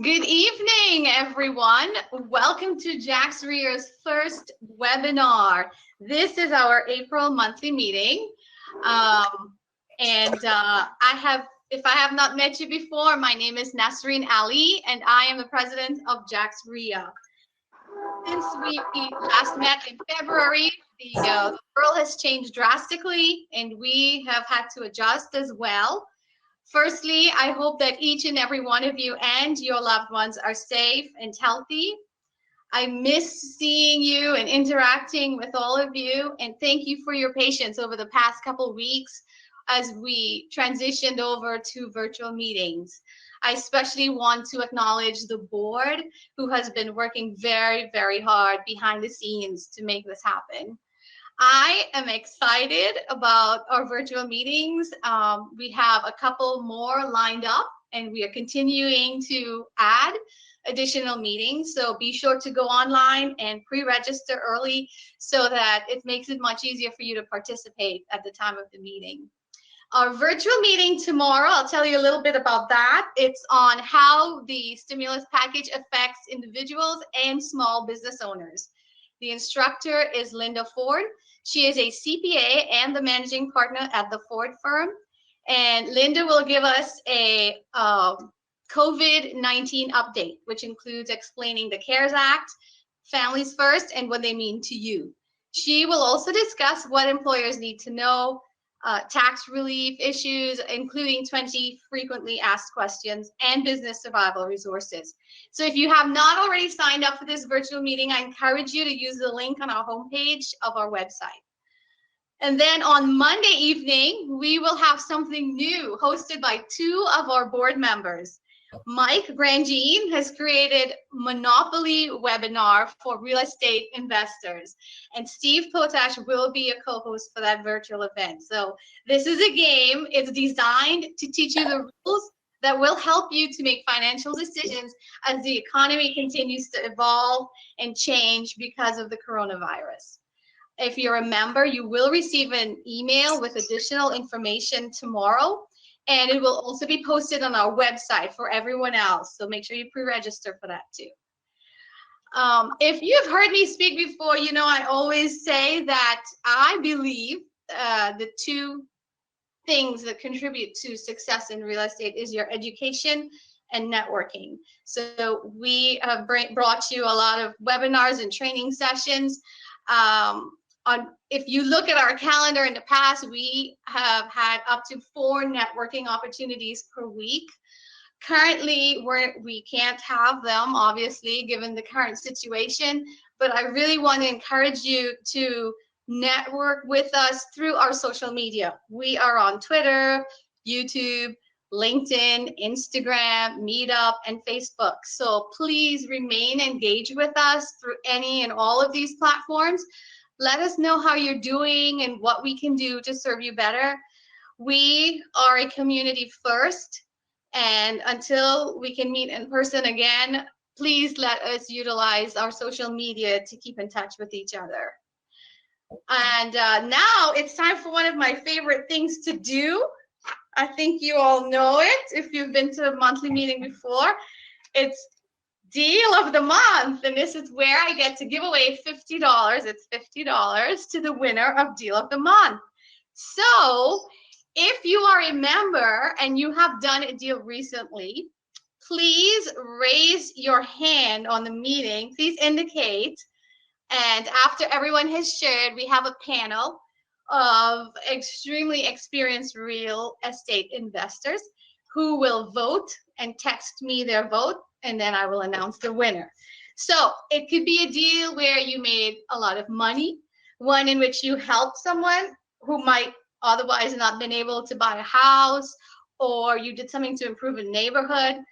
Good evening, everyone. Welcome to Jax Reia's first webinar. This is our April monthly meeting. If I have not met you before, my name is Nasreen Ali, and I am the president of Jax Reia. Since we last met in February, the world has changed drastically, and we have had to adjust as well. Firstly, I hope that each and every one of you and your loved ones are safe and healthy. I miss seeing you and interacting with all of you, and thank you for your patience over the past couple weeks as we transitioned over to virtual meetings. I especially want to acknowledge the board who has been working very, very hard behind the scenes to make this happen. I am excited about our virtual meetings. We have a couple more lined up, and we are continuing to add additional meetings. So be sure to go online and pre-register early so that it makes it much easier for you to participate at the time of the meeting. Our virtual meeting tomorrow, I'll tell you a little bit about that. It's on how the stimulus package affects individuals and small business owners. The instructor is Linda Ford. She is a CPA and the managing partner at the Ford firm. And Linda will give us a COVID-19 update, which includes explaining the CARES Act, Families First, and what they mean to you. She will also discuss what employers need to know, tax relief issues, including 20 frequently asked questions, and business survival resources. So if you have not already signed up for this virtual meeting, I encourage you to use the link on our homepage of our website. And then on Monday evening, we will have something new hosted by two of our board members. Mike Grandjean has created Monopoly webinar for real estate investors, and Steve Potash will be a co-host for that virtual event. So this is a game. It's designed to teach you the rules that will help you to make financial decisions as the economy continues to evolve and change because of the coronavirus. If you're a member, you will receive an email with additional information tomorrow. And it will also be posted on our website for everyone else. So make sure you pre-register for that too. If you've heard me speak before, you know I always say that I believe the two things that contribute to success in real estate is your education and networking. So we have brought you a lot of webinars and training sessions. If you look at our calendar in the past, we have had up to 4 networking opportunities per week. Currently, we can't have them, obviously, given the current situation, but I really want to encourage you to network with us through our social media. We are on Twitter, YouTube, LinkedIn, Instagram, Meetup, and Facebook. So please remain engaged with us through any and all of these platforms. Let us know how you're doing and what we can do to serve you better. We are a community first, and until we can meet in person again, please let us utilize our social media to keep in touch with each other. And now it's time for one of my favorite things to do. I think you all know it if you've been to a monthly meeting before. It's Deal of the Month, and this is where I get to give away $50. It's $50 to the winner of Deal of the Month. So if you are a member and you have done a deal recently, please raise your hand on the meeting. Please indicate. And after everyone has shared, we have a panel of extremely experienced real estate investors who will vote and text me their vote, and then I will announce the winner. So it could be a deal where you made a lot of money, one in which you helped someone who might otherwise not been able to buy a house, or you did something to improve a neighborhood.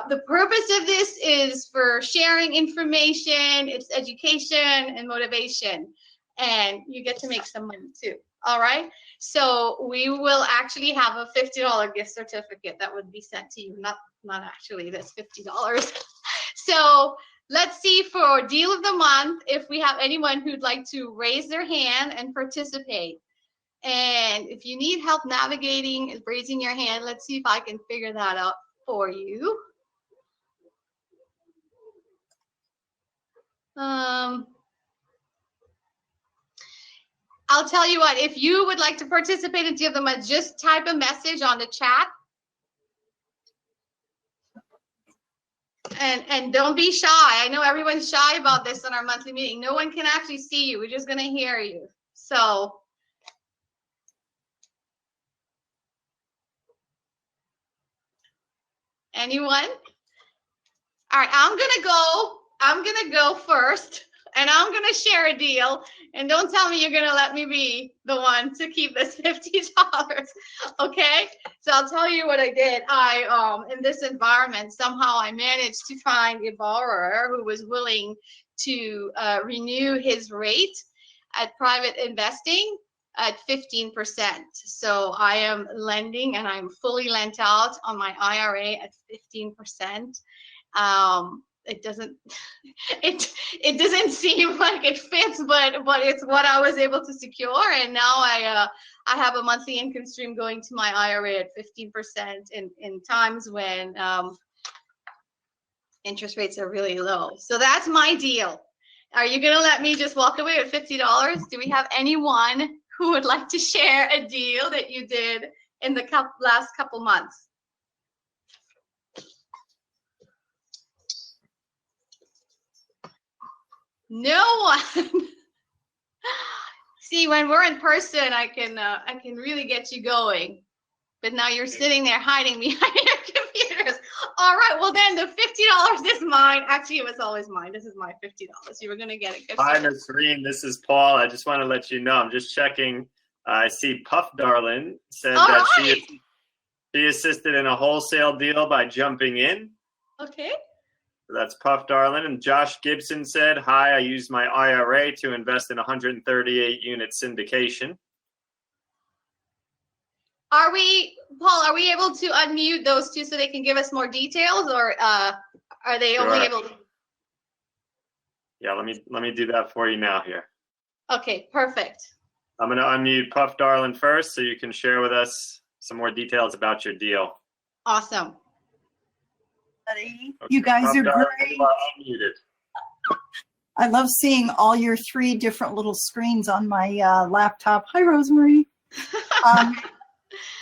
The purpose of this is for sharing information, it's education and motivation, and you get to make some money too. All right, so we will actually have a $50 gift certificate that would be sent to you, not actually this $50. So let's see for Deal of the Month if we have anyone who'd like to raise their hand and participate. And if you need help navigating and raising your hand, let's see if I can figure that out for you. I'll tell you what, if you would like to participate and give them a, just type a message on the chat. And don't be shy. I know everyone's shy about this in our monthly meeting. No one can actually see you. We're just going to hear you. So anyone? All right, I'm going to go first, and I'm going to share a deal. And don't tell me you're going to let me be the one to keep this $50. Okay? So I'll tell you what I did. In this environment, somehow I managed to find a borrower who was willing to renew his rate at private investing at 15%. So I am lending, and I'm fully lent out on my IRA at 15%. It doesn't seem like it fits, but it's what I was able to secure, and now I have a monthly income stream going to my IRA at 15% in times when interest rates are really low. So that's my deal. Are you gonna let me just walk away with $50? Do we have anyone who would like to share a deal that you did in the last couple months? No one. See, when we're in person, I can really get you going. But now you're sitting there hiding behind your computers. All right, well then the $50 is mine. Actually, it was always mine. This is my $50. You were gonna get it. Hi, Ms. Green. This is Paul. I just want to let you know, I'm just checking. I see Puff Darlin said that she assisted in a wholesale deal by jumping in. Okay. That's Puff Darlin. And Josh Gibson said, hi, I used my IRA to invest in 138 unit syndication. Paul, are we able to unmute those two so they can give us more details, or are they only able to? Yeah, let me do that for you now here. Okay, perfect. I'm going to unmute Puff Darlin first so you can share with us some more details about your deal. Awesome. Okay, you guys Puff are Darlin, great. you are unmuted. I love seeing all your 3 different little screens on my laptop. Hi, Rosemary.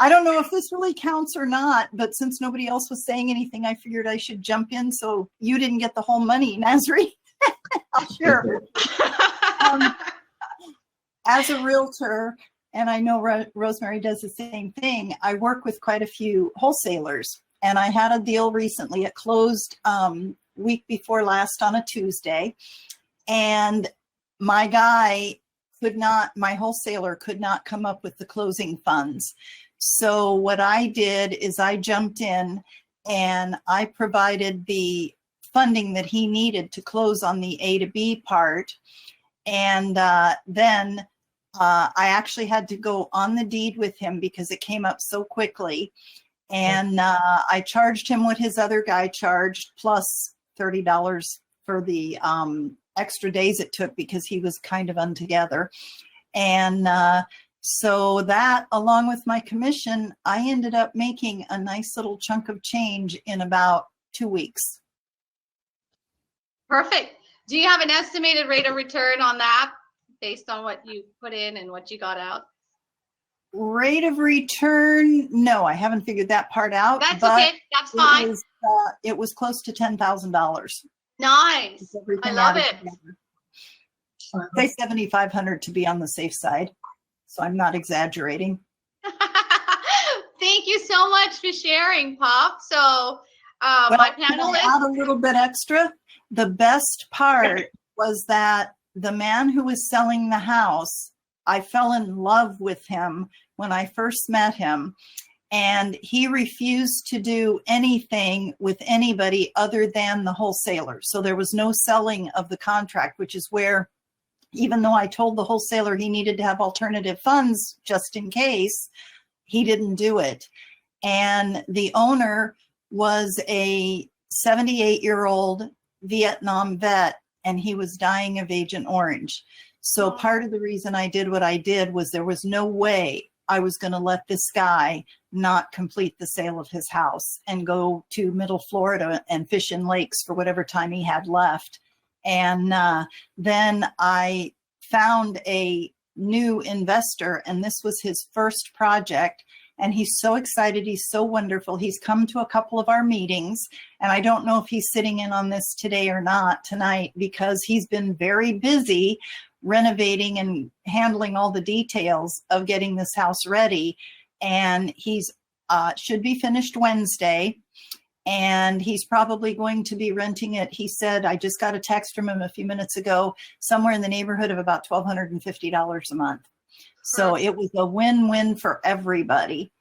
I don't know if this really counts or not, but since nobody else was saying anything, I figured I should jump in so you didn't get the whole money, Nazri. I'll share. As a realtor, and I know Rosemary does the same thing, I work with quite a few wholesalers. And I had a deal recently. It closed week before last on a Tuesday. And my wholesaler could not come up with the closing funds. So what I did is I jumped in and I provided the funding that he needed to close on the A to B part. And then I actually had to go on the deed with him because it came up so quickly. And I charged him what his other guy charged, plus $30 for the extra days it took because he was kind of untogether. And so that, along with my commission, I ended up making a nice little chunk of change in about 2 weeks. Perfect. Do you have an estimated rate of return on that based on what you put in and what you got out? Rate of return, no, I haven't figured that part out. That's okay. That's fine. It was close to $10,000. Nice. I love it. Say $7,500 to be on the safe side, so I'm not exaggerating. Thank you so much for sharing, Pop. So my panelists. Add a little bit extra. The best part was that the man who was selling the house, I fell in love with him when I first met him, and he refused to do anything with anybody other than the wholesaler. So there was no selling of the contract, which is where, even though I told the wholesaler he needed to have alternative funds just in case, he didn't do it. And the owner was a 78-year-old Vietnam vet, and he was dying of Agent Orange. So part of the reason I did what I did was there was no way I was going to let this guy not complete the sale of his house and go to Middle Florida and fish in lakes for whatever time he had left. And then I found a new investor, and this was his first project. And he's so excited. He's so wonderful. He's come to a couple of our meetings, and I don't know if he's sitting in on this today or not tonight, because he's been very busy renovating and handling all the details of getting this house ready. And he's should be finished Wednesday, and he's probably going to be renting it. He said, I just got a text from him a few minutes ago, somewhere in the neighborhood of about $1,250 a month. So it was a win-win for everybody.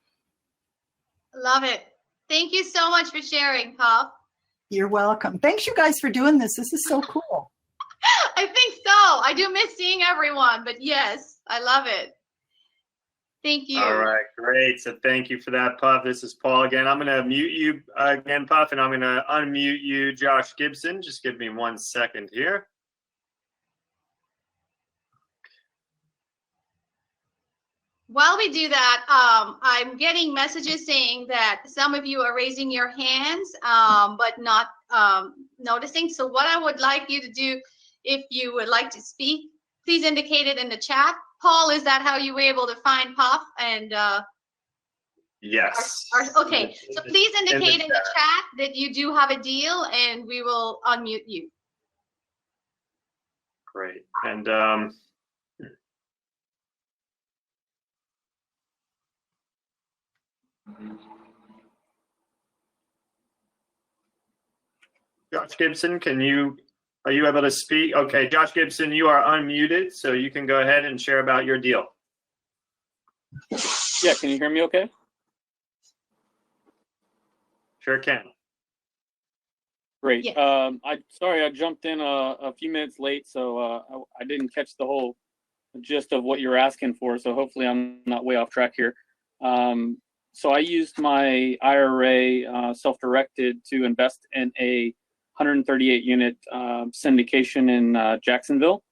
Love it. Thank you so much for sharing, Puff. You're welcome. Thanks, you guys, for doing this. This is so cool. I think so. I do miss seeing everyone, but yes, I love it. Thank you. All right, great. So thank you for that, Puff. This is Paul again. I'm going to mute you again, Puff, and I'm going to unmute you, Josh Gibson. Just give me 1 second here. While we do that, I'm getting messages saying that some of you are raising your hands, but not noticing. So what I would like you to do, if you would like to speak, please indicate it in the chat. Paul, is that how you were able to find Puff? And yes. Okay, so please indicate in the chat that you do have a deal, and we will unmute you. Great. And Josh Gibson, are you able to speak? Okay, Josh Gibson, you are unmuted, so you can go ahead and share about your deal. Yeah, can you hear me okay? Sure can. Great. Yes. Sorry, I jumped in a few minutes late, so I didn't catch the whole gist of what you're asking for, so hopefully I'm not way off track here. So I used my IRA self-directed to invest in a 138 unit syndication in Jacksonville.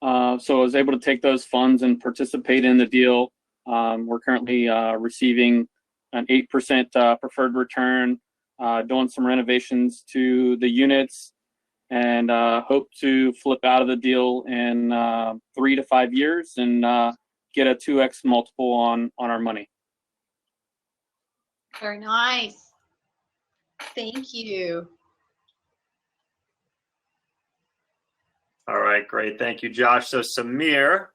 So I was able to take those funds and participate in the deal. We're currently receiving an 8% preferred return, doing some renovations to the units, and hope to flip out of the deal in 3 to 5 years and get a 2x multiple on our money. Very nice. Thank you. All right, great. Thank you, Josh. So Samir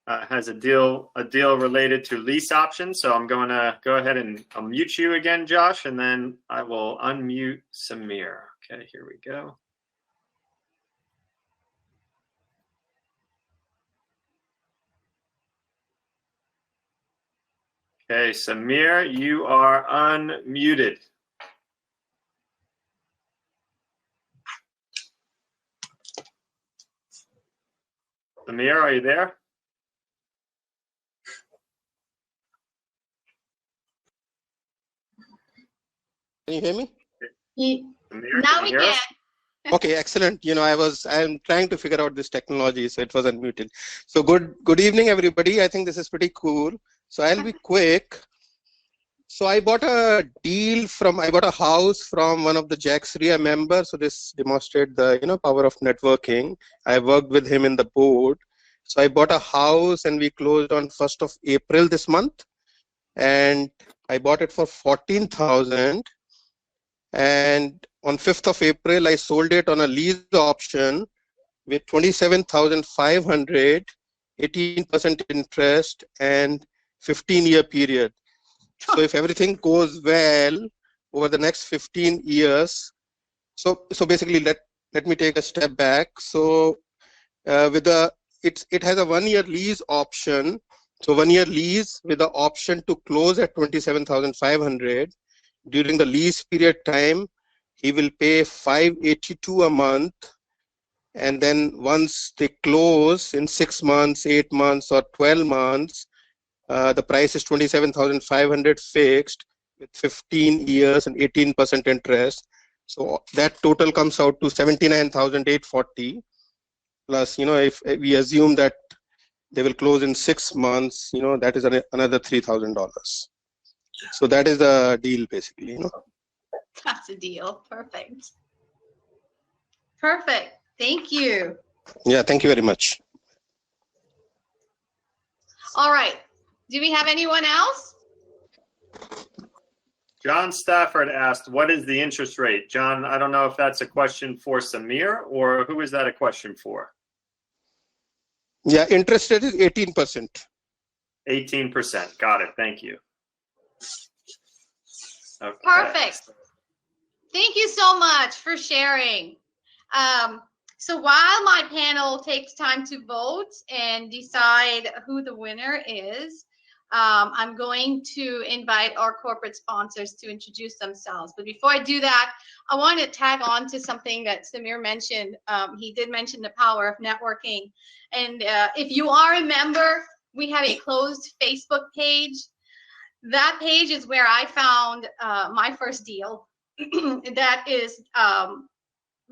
has a deal related to lease options. So I'm going to go ahead and I'll mute you again, Josh, and then I will unmute Samir. Okay, here we go. Okay, Samir, you are unmuted. Samir, are you there? Can you hear me? Samir, Now we can. Okay, excellent. I'm trying to figure out this technology, so it was unmuted. So good evening, everybody. I think this is pretty cool. So I'll be quick. So I bought a house from one of the Jax Reia members. So this demonstrates the power of networking. I worked with him in the board. So I bought a house and we closed on 1st of April this month. And I bought it for $14,000. And on 5th of April, I sold it on a lease option with $27,500, 18% interest, and 15-year period. So if everything goes well over the next 15 years, so basically let me take a step back. So it has a 1-year lease option. So 1-year lease with the option to close at $27,500. During the lease period time, he will pay $582 a month. And then once they close in 6 months, 8 months, or 12 months, the price is $27,500 fixed with 15 years and 18% interest. So that total comes out to $79,840. Plus, if we assume that they will close in 6 months, that is another $3,000. So that is the deal, basically. That's a deal. Perfect. Perfect. Thank you. Yeah, thank you very much. All right. Do we have anyone else? John Stafford asked, what is the interest rate? John, I don't know if that's a question for Samir or who is that a question for? Yeah, interest rate is 18%. 18%. Got it. Thank you. Okay. Perfect. Thank you so much for sharing. So while my panel takes time to vote and decide who the winner is, I'm going to invite our corporate sponsors to introduce themselves. But before I do that, I want to tag on to something that Samir mentioned. He did mention the power of networking. And if you are a member, we have a closed Facebook page. That page is where I found my first deal. That is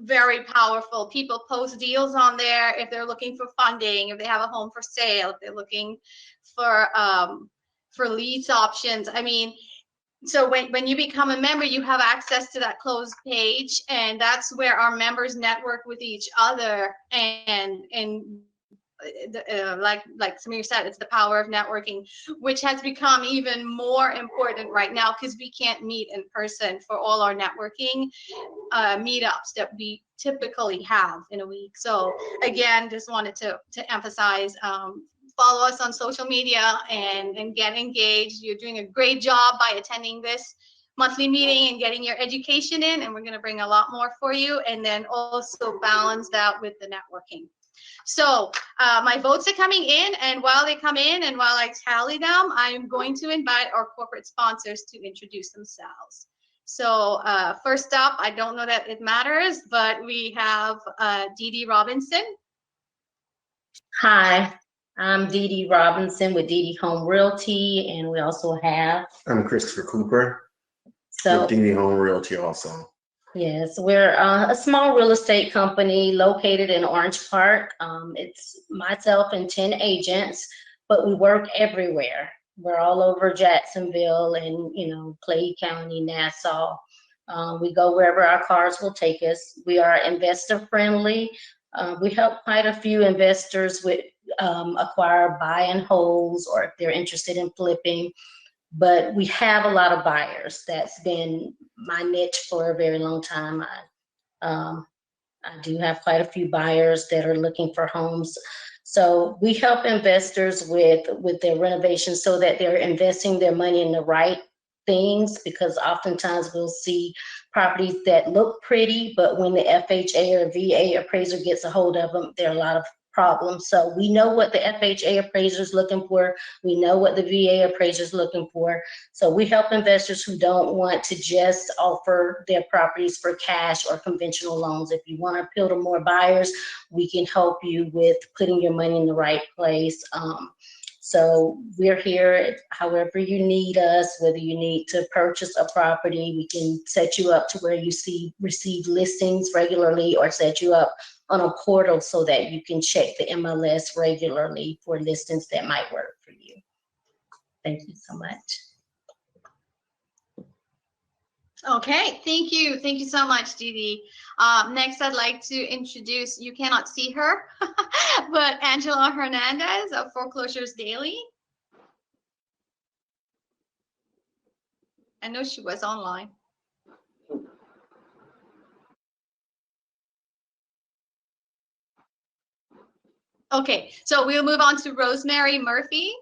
very powerful. People post deals on there if they're looking for funding, if they have a home for sale, if they're looking for lease options. I mean, so when you become a member, you have access to that closed page, and that's where our members network with each other. And like Samir said, it's the power of networking, which has become even more important right now because we can't meet in person for all our networking meetups that we typically have in a week. So again, just wanted to emphasize, follow us on social media and get engaged. You're doing a great job by attending this monthly meeting and getting your education in, and we're going to bring a lot more for you, and then also balance that with the networking. So my votes are coming in, and while they come in and while I tally them, I'm going to invite our corporate sponsors to introduce themselves. So first up, I don't know that it matters, but we have Dee Dee Robinson. Hi, I'm Dee Dee Robinson with Dee Dee Home Realty, and we also have... I'm Christopher Cooper with Dee Dee Home Realty also. Yes, we're a small real estate company located in Orange Park. It's myself and 10 agents, but we work everywhere. We're all over Jacksonville and, you know, Clay County, Nassau. We go wherever our cars will take us. We are investor friendly. We help quite a few investors with acquire buy and holds, or if they're interested in flipping. But we have a lot of buyers. That's been my niche for a very long time. I do have quite a few buyers that are looking for homes. So we help investors with their renovations so that they're investing their money in the right things, because oftentimes we'll see properties that look pretty, but when the FHA or VA appraiser gets a hold of them, there are a lot of problems. So we know what the FHA appraiser is looking for. We know what the VA appraiser is looking for. So we help investors who don't want to just offer their properties for cash or conventional loans. If you want to appeal to more buyers, we can help you with putting your money in the right place. So we're here however you need us, whether you need to purchase a property, we can set you up to where you receive listings regularly, or set you up on a portal so that you can check the MLS regularly for listings that might work for you. Thank you so much. Okay, thank you. Thank you so much, Dee Dee. Next, I'd like to introduce, you cannot see her, but Angela Hernandez of Foreclosures Daily. I know she was online. Okay, so we'll move on to Rosemary Murphy.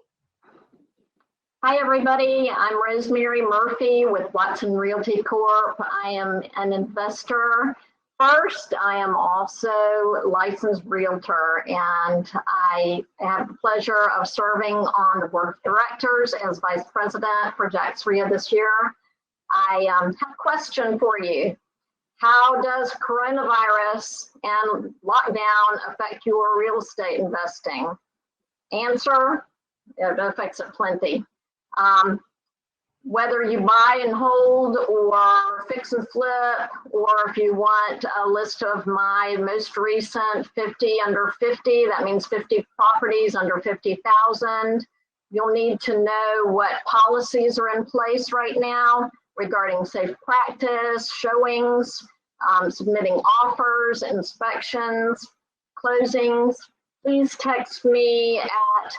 Hi, everybody. I'm Rosemary Murphy with Watson Realty Corp. I am an investor. First, I am also a licensed realtor, and I have the pleasure of serving on the board of directors as vice president for Jax Reia this year. I have a question for you. How does coronavirus and lockdown affect your real estate investing? Answer, it affects it plenty. Whether you buy and hold or fix and flip, or if you want a list of my most recent 50 under 50, that means 50 properties under 50,000. You'll need to know what policies are in place right now regarding safe practice, showings, submitting offers, inspections, closings, please text me at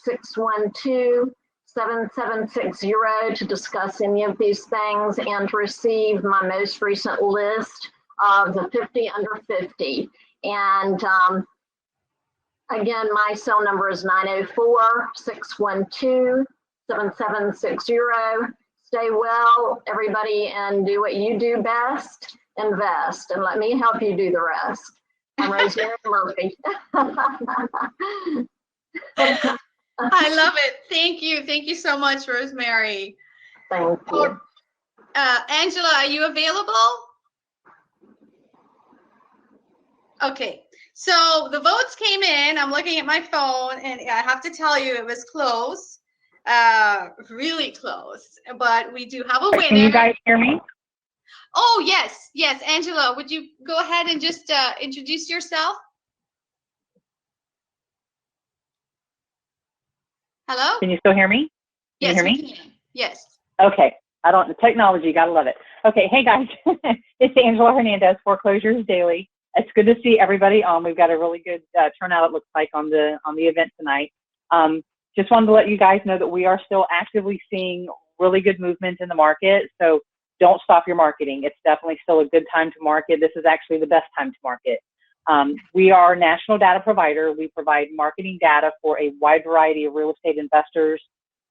904-612-7760 to discuss any of these things and to receive my most recent list of the 50 under 50. And again, my cell number is 904-612-7760. Stay well, everybody, and do what you do best, invest, and let me help you do the rest. I'm Rosemary Murphy. I love it. Thank you. Thank you so much, Rosemary. Thank you. Angela, are you available? Okay. So the votes came in. I'm looking at my phone, and I have to tell you, it was close, really close. But we do have a winner. Can you guys hear me? Oh, yes. Yes. Angela, would you go ahead and just introduce yourself? Hello? Can you still hear me? Can Yes, you hear we me? can. Yes. Okay. The technology, gotta love it. Okay, hey guys, it's Angela Hernandez, Foreclosures Daily. It's good to see everybody on. We've got a really good turnout, it looks like, on the event tonight. Just wanted to let you guys know that we are still actively seeing really good movement in the market. So don't stop your marketing. It's definitely still a good time to market. This is actually the best time to market. We are a national data provider. We provide marketing data for a wide variety of real estate investors,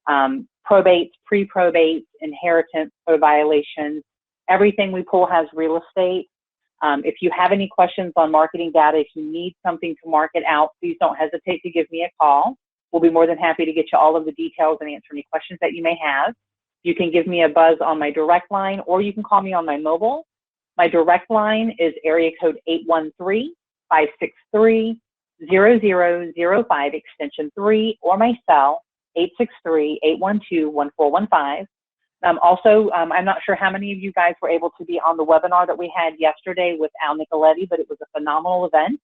probates, pre-probates, inheritance, code violations. Everything we pull has real estate. If you have any questions on marketing data, if you need something to market out, please don't hesitate to give me a call. We'll be more than happy to get you all of the details and answer any questions that you may have. You can give me a buzz on my direct line, or you can call me on my mobile. My direct line is area code 813-563-0005, extension 3, or my cell, 863-812-1415. Also, I'm not sure how many of you guys were able to be on the webinar that we had yesterday with Al Nicoletti, but it was a phenomenal event.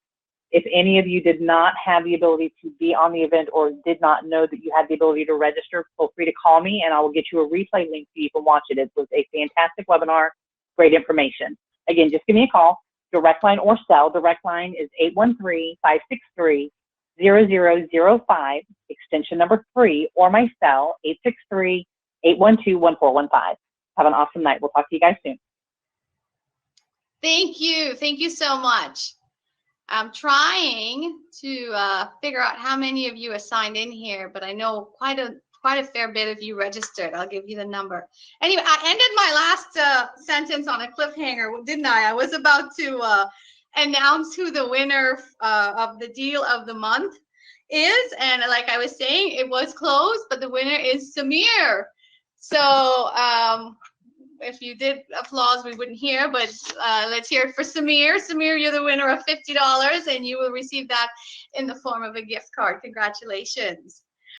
If any of you did not have the ability to be on the event or did not know that you had the ability to register, feel free to call me and I will get you a replay link so you can watch it. It was a fantastic webinar, great information. Again, just give me a call, direct line or cell. Direct line is 813-563-0005, extension number 3, or my cell, 863-812-1415. Have an awesome night. We'll talk to you guys soon. Thank you. Thank you so much. I'm trying to figure out how many of you are signed in here, but I know quite a fair bit of you registered. I'll give you the number. Anyway, I ended my last sentence on a cliffhanger, didn't I? I was about to announce who the winner of the deal of the month is, and like I was saying, it was close, but the winner is Samir. So if you did applause, we wouldn't hear, but let's hear it for Samir. Samir, you're the winner of $50, and you will receive that in the form of a gift card. Congratulations.